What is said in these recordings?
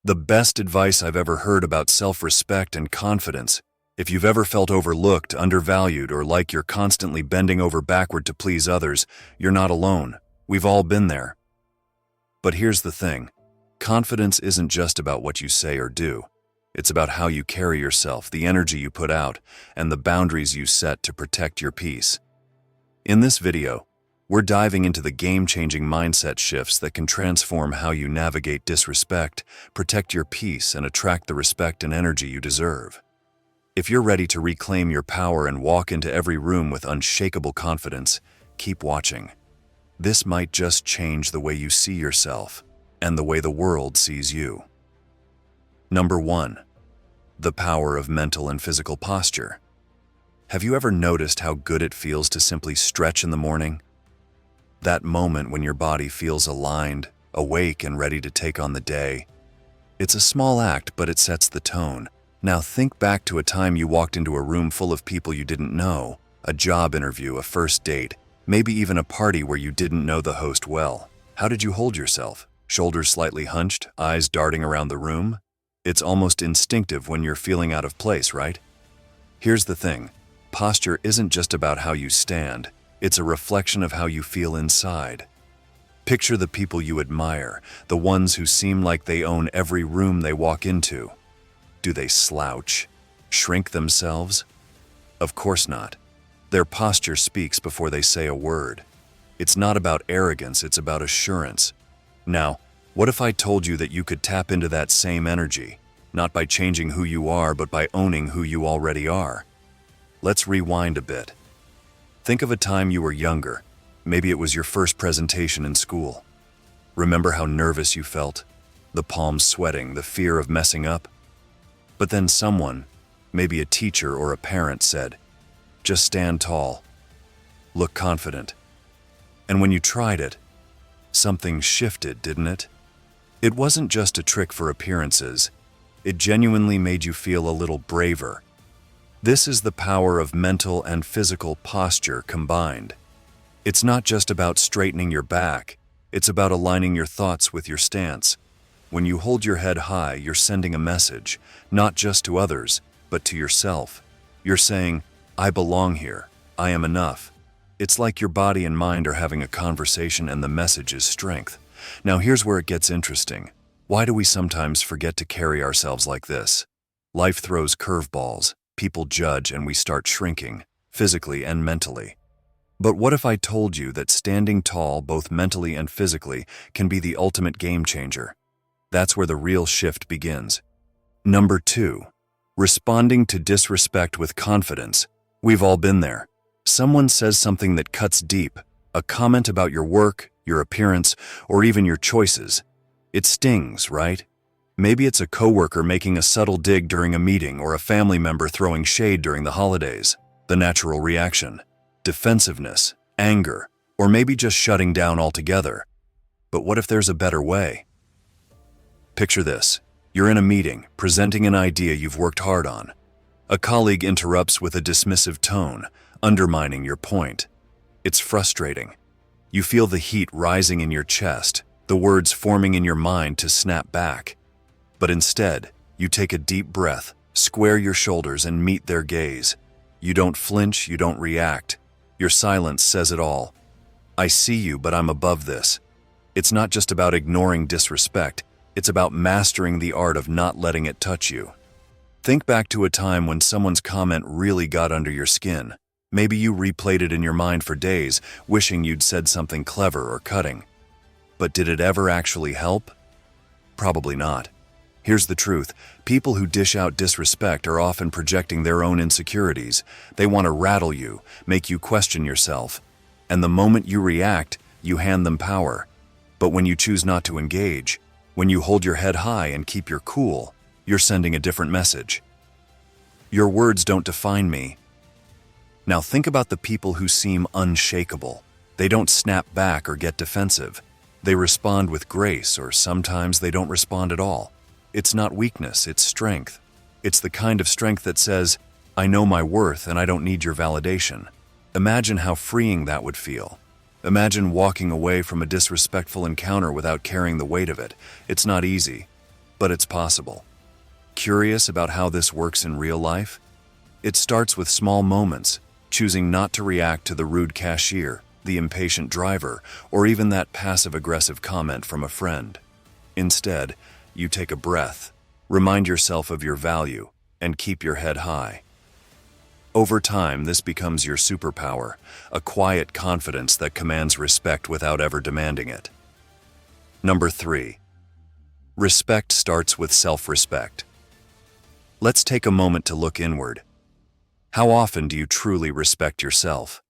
The best advice I've ever heard about self-respect and confidence. If you've ever felt overlooked, undervalued, or like you're constantly bending over backward to please others, you're not alone. We've all been there. But here's the thing. Confidence isn't just about what you say or do. It's about how you carry yourself, the energy you put out, and the boundaries you set to protect your peace. In this video, we're diving into the game-changing mindset shifts that can transform how you navigate disrespect, protect your peace, and attract the respect and energy you deserve. If you're ready to reclaim your power and walk into every room with unshakable confidence, keep watching. This might just change the way you see yourself and the way the world sees you. Number 1. The power of mental and physical posture. Have you ever noticed how good it feels to simply stretch in the morning? That moment when your body feels aligned, awake, and ready to take on the day. It's a small act, but it sets the tone. Now think back to a time you walked into a room full of people you didn't know, a job interview, a first date, maybe even a party where you didn't know the host well. How did you hold yourself? Shoulders slightly hunched, eyes darting around the room? It's almost instinctive when you're feeling out of place, right? Here's the thing. Posture isn't just about how you stand. It's a reflection of how you feel inside. Picture the people you admire, the ones who seem like they own every room they walk into. Do they slouch? Shrink themselves? Of course not. Their posture speaks before they say a word. It's not about arrogance, it's about assurance. Now, what if I told you that you could tap into that same energy, not by changing who you are, but by owning who you already are? Let's rewind a bit. Think of a time you were younger. Maybe it was your first presentation in school. Remember how nervous you felt? The palms sweating, the fear of messing up? But then someone, maybe a teacher or a parent, said, "Just stand tall. Look confident." And when you tried it, something shifted, didn't it? It wasn't just a trick for appearances. It genuinely made you feel a little braver. This is the power of mental and physical posture combined. It's not just about straightening your back, it's about aligning your thoughts with your stance. When you hold your head high, you're sending a message, not just to others, but to yourself. You're saying, "I belong here, I am enough." It's like your body and mind are having a conversation and the message is strength. Now here's where it gets interesting. Why do we sometimes forget to carry ourselves like this? Life throws curveballs. People judge and we start shrinking, physically and mentally. But what if I told you that standing tall, both mentally and physically, can be the ultimate game changer? That's where the real shift begins. Number 2. Responding to disrespect with confidence. We've all been there. Someone says something that cuts deep, a comment about your work, your appearance, or even your choices. It stings, right? Maybe it's a coworker making a subtle dig during a meeting or a family member throwing shade during the holidays. The natural reaction: defensiveness, anger, or maybe just shutting down altogether. But what if there's a better way? Picture this. You're in a meeting, presenting an idea you've worked hard on. A colleague interrupts with a dismissive tone, undermining your point. It's frustrating. You feel the heat rising in your chest, the words forming in your mind to snap back. But instead, you take a deep breath, square your shoulders, and meet their gaze. You don't flinch, you don't react. Your silence says it all. "I see you, but I'm above this." It's not just about ignoring disrespect, it's about mastering the art of not letting it touch you. Think back to a time when someone's comment really got under your skin. Maybe you replayed it in your mind for days, wishing you'd said something clever or cutting. But did it ever actually help? Probably not. Here's the truth. People who dish out disrespect are often projecting their own insecurities. They want to rattle you, make you question yourself. And the moment you react, you hand them power. But when you choose not to engage, when you hold your head high and keep your cool, you're sending a different message. Your words don't define me. Now think about the people who seem unshakable. They don't snap back or get defensive. They respond with grace, or sometimes they don't respond at all. It's not weakness, it's strength. It's the kind of strength that says, "I know my worth and I don't need your validation." Imagine how freeing that would feel. Imagine walking away from a disrespectful encounter without carrying the weight of it. It's not easy. but it's possible. Curious about how this works in real life? It starts with small moments, choosing not to react to the rude cashier, the impatient driver, or even that passive-aggressive comment from a friend. Instead, you take a breath, remind yourself of your value, and keep your head high. Over time, this becomes your superpower, a quiet confidence that commands respect without ever demanding it. Number 3. Respect starts with self-respect. Let's take a moment to look inward. How often do you truly respect yourself?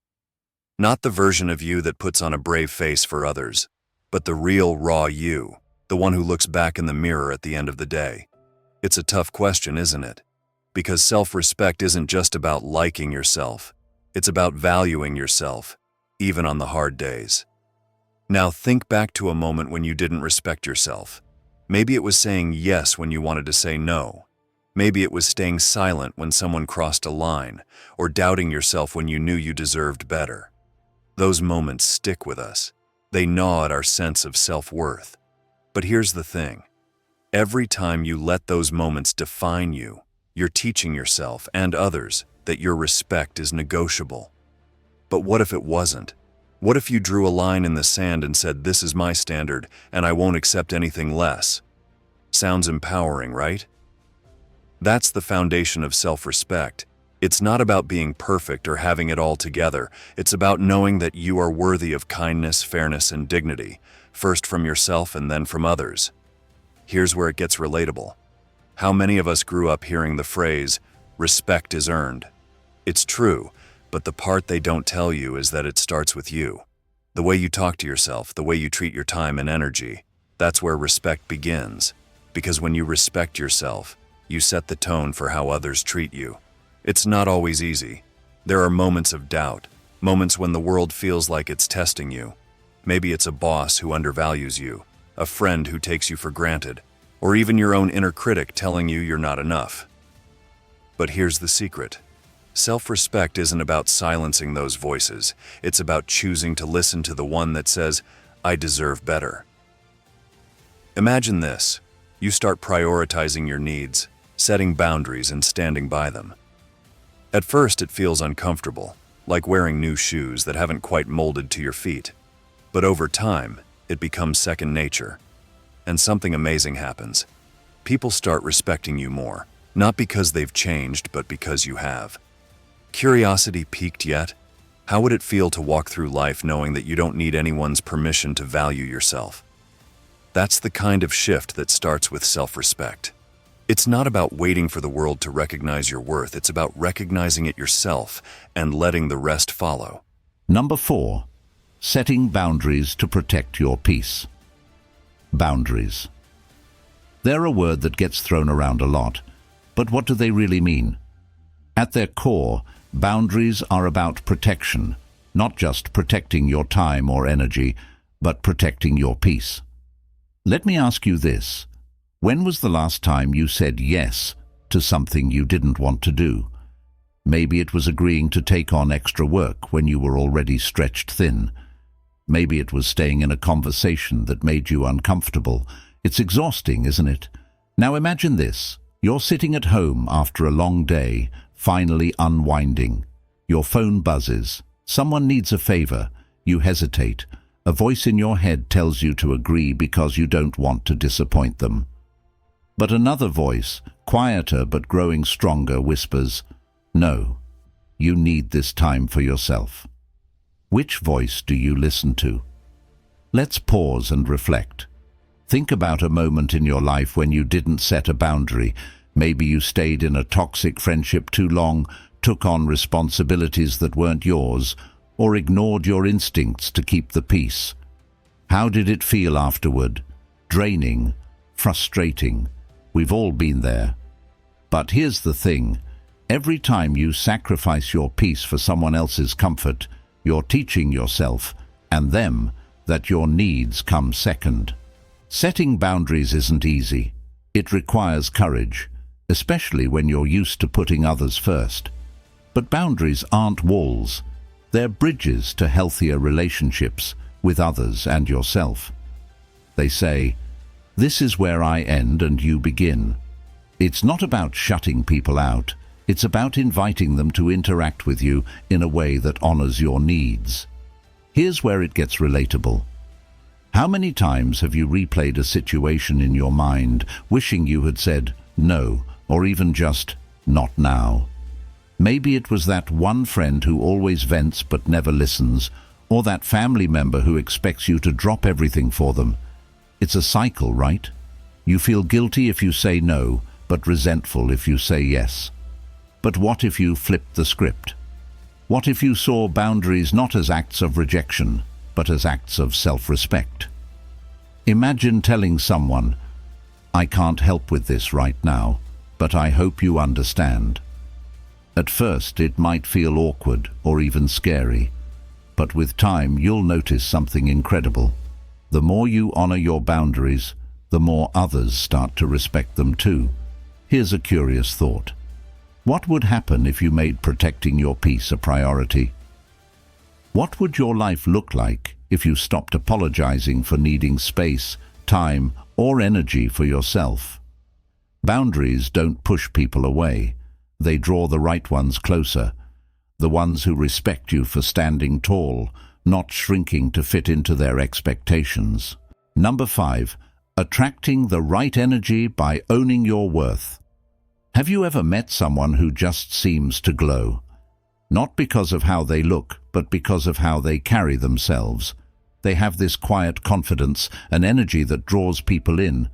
Not the version of you that puts on a brave face for others, but the real, raw you, the one who looks back in the mirror at the end of the day. It's a tough question, isn't it? Because self-respect isn't just about liking yourself. It's about valuing yourself, even on the hard days. Now think back to a moment when you didn't respect yourself. Maybe it was saying yes when you wanted to say no. Maybe it was staying silent when someone crossed a line, or doubting yourself when you knew you deserved better. Those moments stick with us. They gnaw at our sense of self-worth. But here's the thing. Every time you let those moments define you, you're teaching yourself and others that your respect is negotiable. But what if it wasn't? What if you drew a line in the sand and said, "This is my standard, and I won't accept anything less"? Sounds empowering, right? That's the foundation of self-respect. It's not about being perfect or having it all together. It's about knowing that you are worthy of kindness, fairness, and dignity, first from yourself and then from others. Here's where it gets relatable. How many of us grew up hearing the phrase, "Respect is earned"? It's true, but the part they don't tell you is that it starts with you. The way you talk to yourself, the way you treat your time and energy, that's where respect begins. Because when you respect yourself, you set the tone for how others treat you. It's not always easy. There are moments of doubt, moments when the world feels like it's testing you. Maybe it's a boss who undervalues you, a friend who takes you for granted, or even your own inner critic telling you you're not enough. But here's the secret. Self-respect isn't about silencing those voices. It's about choosing to listen to the one that says, "I deserve better." Imagine this. You start prioritizing your needs, setting boundaries and standing by them. At first, it feels uncomfortable, like wearing new shoes that haven't quite molded to your feet. But over time, it becomes second nature. And something amazing happens. People start respecting you more, not because they've changed, but because you have. Curiosity piqued yet? How would it feel to walk through life knowing that you don't need anyone's permission to value yourself? That's the kind of shift that starts with self-respect. It's not about waiting for the world to recognize your worth. It's about recognizing it yourself and letting the rest follow. Number 4. Setting boundaries to protect your peace. Boundaries. They're a word that gets thrown around a lot, but what do they really mean? At their core, boundaries are about protection, not just protecting your time or energy, but protecting your peace. Let me ask you this. When was the last time you said yes to something you didn't want to do? Maybe it was agreeing to take on extra work when you were already stretched thin. Maybe it was staying in a conversation that made you uncomfortable. It's exhausting, isn't it? Now imagine this. You're sitting at home after a long day, finally unwinding. Your phone buzzes. Someone needs a favor. You hesitate. A voice in your head tells you to agree because you don't want to disappoint them. But another voice, quieter but growing stronger, whispers, "No, you need this time for yourself." Which voice do you listen to? Let's pause and reflect. Think about a moment in your life when you didn't set a boundary. Maybe you stayed in a toxic friendship too long, took on responsibilities that weren't yours, or ignored your instincts to keep the peace. How did it feel afterward? Draining? Frustrating? We've all been there. But here's the thing. Every time you sacrifice your peace for someone else's comfort, you're teaching yourself and them that your needs come second. Setting boundaries isn't easy. It requires courage, especially when you're used to putting others first. But boundaries aren't walls. They're bridges to healthier relationships with others and yourself. They say, This is where I end and you begin. It's not about shutting people out. It's about inviting them to interact with you in a way that honors your needs. Here's where it gets relatable. How many times have you replayed a situation in your mind, wishing you had said no, or even just not now? Maybe it was that one friend who always vents but never listens, or that family member who expects you to drop everything for them. It's a cycle, right? You feel guilty if you say no, but resentful if you say yes. But what if you flipped the script? What if you saw boundaries not as acts of rejection, but as acts of self-respect? Imagine telling someone, "I can't help with this right now, but I hope you understand." At first, it might feel awkward or even scary, but with time, you'll notice something incredible. The more you honor your boundaries, the more others start to respect them too. Here's a curious thought. What would happen if you made protecting your peace a priority? What would your life look like if you stopped apologizing for needing space, time, or energy for yourself? Boundaries don't push people away. They draw the right ones closer, the ones who respect you for standing tall, not shrinking to fit into their expectations. Number 5, attracting the right energy by owning your worth. Have you ever met someone who just seems to glow? Not because of how they look, but because of how they carry themselves. They have this quiet confidence, an energy that draws people in.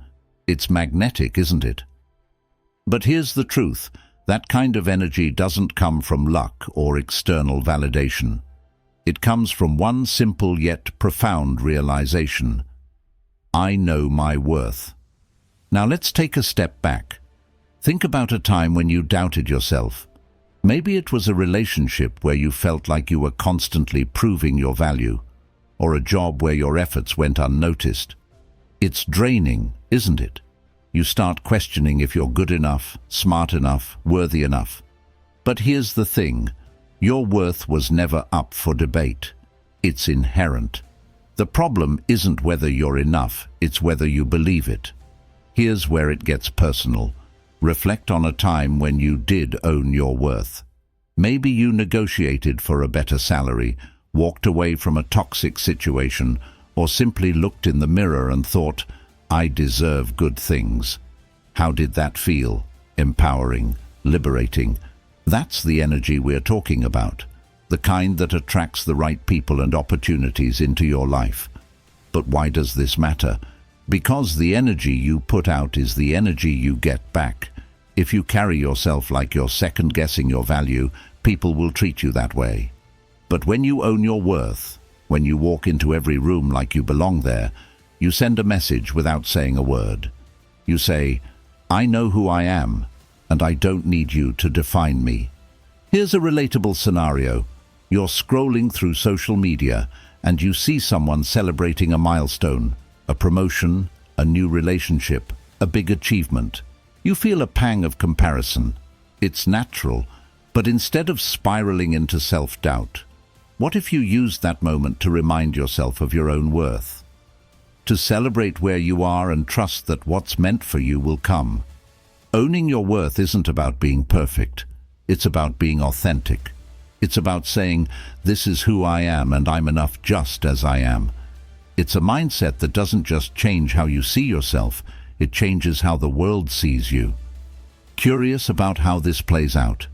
It's magnetic, isn't it? But here's the truth. That kind of energy doesn't come from luck or external validation. It comes from one simple yet profound realization. I know my worth. Now let's take a step back. Think about a time when you doubted yourself. Maybe it was a relationship where you felt like you were constantly proving your value, or a job where your efforts went unnoticed. It's draining, isn't it? You start questioning if you're good enough, smart enough, worthy enough. But here's the thing. Your worth was never up for debate. It's inherent. The problem isn't whether you're enough, it's whether you believe it. Here's where it gets personal. Reflect on a time when you did own your worth. Maybe you negotiated for a better salary, walked away from a toxic situation, or simply looked in the mirror and thought, I deserve good things. How did that feel? Empowering, liberating. That's the energy we're talking about, the kind that attracts the right people and opportunities into your life. But why does this matter? Because the energy you put out is the energy you get back. If you carry yourself like you're second-guessing your value, people will treat you that way. But when you own your worth, when you walk into every room like you belong there, you send a message without saying a word. You say, I know who I am, and I don't need you to define me. Here's a relatable scenario. You're scrolling through social media, and you see someone celebrating a milestone, a promotion, a new relationship, a big achievement. You feel a pang of comparison. It's natural, but instead of spiraling into self-doubt, what if you used that moment to remind yourself of your own worth? To celebrate where you are and trust that what's meant for you will come. Owning your worth isn't about being perfect. It's about being authentic. It's about saying, this is who I am and I'm enough just as I am. It's a mindset that doesn't just change how you see yourself, it changes how the world sees you. Curious about how this plays out?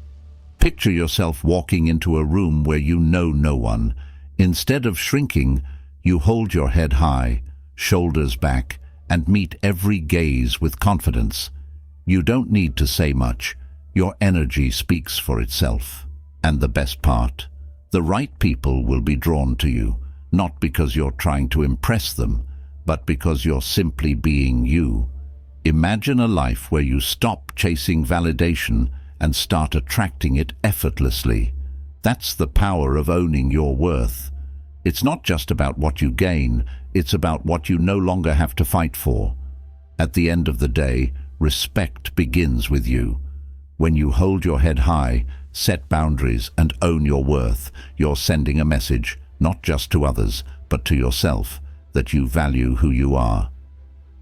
Picture yourself walking into a room where you know no one. Instead of shrinking, you hold your head high, shoulders back, and meet every gaze with confidence. You don't need to say much. Your energy speaks for itself. And the best part, the right people will be drawn to you, not because you're trying to impress them, but because you're simply being you. Imagine a life where you stop chasing validation and start attracting it effortlessly. That's the power of owning your worth. It's not just about what you gain, it's about what you no longer have to fight for. At the end of the day, respect begins with you. When you hold your head high, set boundaries, and own your worth, you're sending a message, not just to others, but to yourself, that you value who you are.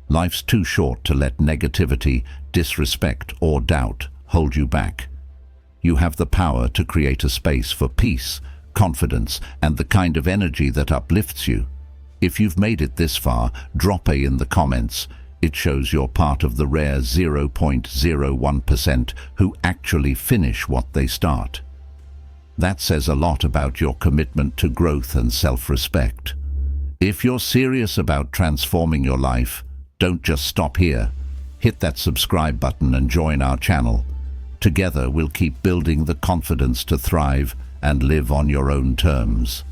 Life's too short to let negativity, disrespect, or doubt hold you back. You have the power to create a space for peace, confidence, and the kind of energy that uplifts you. If you've made it this far, drop A in the comments. It shows you're part of the rare 0.01% who actually finish what they start. That says a lot about your commitment to growth and self-respect. If you're serious about transforming your life, don't just stop here. Hit that subscribe button and join our channel. Together we'll keep building the confidence to thrive and live on your own terms.